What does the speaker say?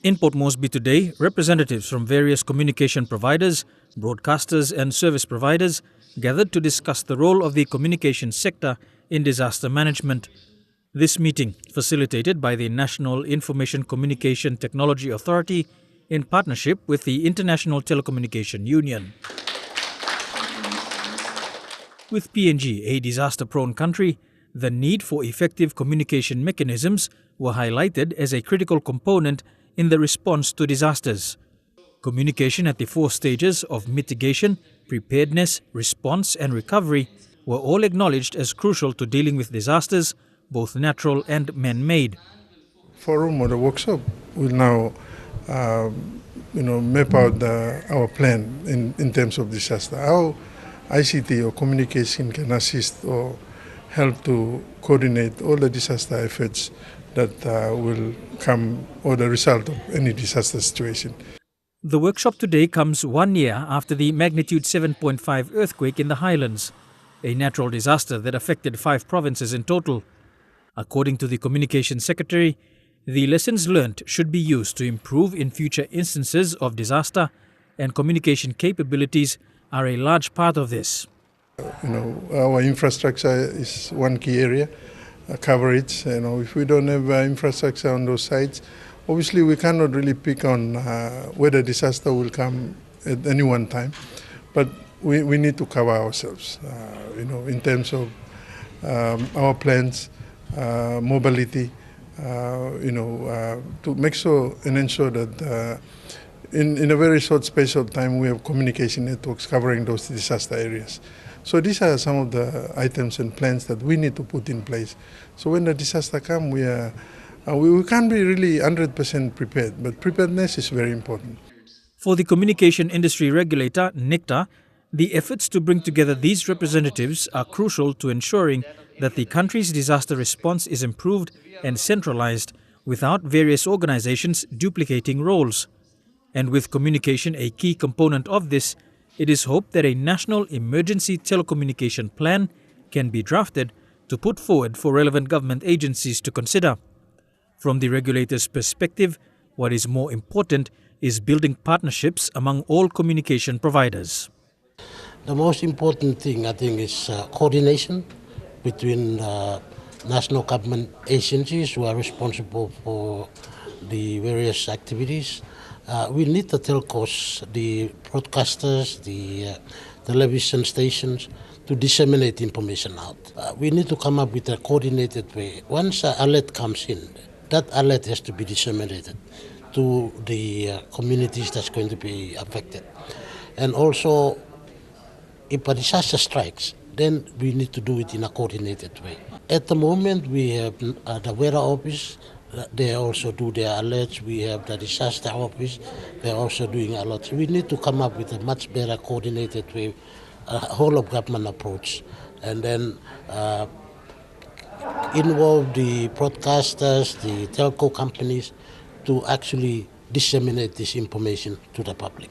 In Port Moresby today, representatives from various communication providers, broadcasters and service providers gathered to discuss the role of the communication sector in disaster management. This meeting, facilitated by the National Information Communication Technology Authority in partnership with the International Telecommunication Union. With PNG a disaster-prone country, the need for effective communication mechanisms were highlighted as a critical component in the response to disasters. Communication at the 4 stages of mitigation, preparedness, response and recovery were all acknowledged as crucial to dealing with disasters, both natural and man-made. Forum or the workshop will now map out our plan in terms of disaster. How ICT or communication can assist or help to coordinate all the disaster efforts that will come or the result of any disaster situation. The workshop today comes 1 year after the magnitude 7.5 earthquake in the Highlands, a natural disaster that affected 5 provinces in total. According to the Communication Secretary, the lessons learnt should be used to improve in future instances of disaster, and communication capabilities are a large part of this. Our infrastructure is one key area, coverage. If we don't have infrastructure on those sites, obviously we cannot really pick on whether disaster will come at any one time, but we need to cover ourselves, in terms of our plans, mobility, to make sure and ensure that in a very short space of time we have communication networks covering those disaster areas. So these are some of the items and plans that we need to put in place. So when the disaster comes, we can't be really 100% prepared, but preparedness is very important. For the communication industry regulator, NICTA, the efforts to bring together these representatives are crucial to ensuring that the country's disaster response is improved and centralized without various organizations duplicating roles. And with communication a key component of this, it is hoped that a national emergency telecommunication plan can be drafted to put forward for relevant government agencies to consider. From the regulator's perspective, what is more important is building partnerships among all communication providers. The most important thing, I think, is coordination between national government agencies who are responsible for the various activities. We need the telcos, the broadcasters, the television stations to disseminate information out. We need to come up with a coordinated way. Once an alert comes in, that alert has to be disseminated to the communities that's going to be affected. And also, if a disaster strikes, then we need to do it in a coordinated way. At the moment, we have the weather office. They also do their alerts. We have the disaster office. They're also doing alerts. We need to come up with a much better coordinated way, a whole of government approach, and then involve the broadcasters, the telco companies to actually disseminate this information to the public.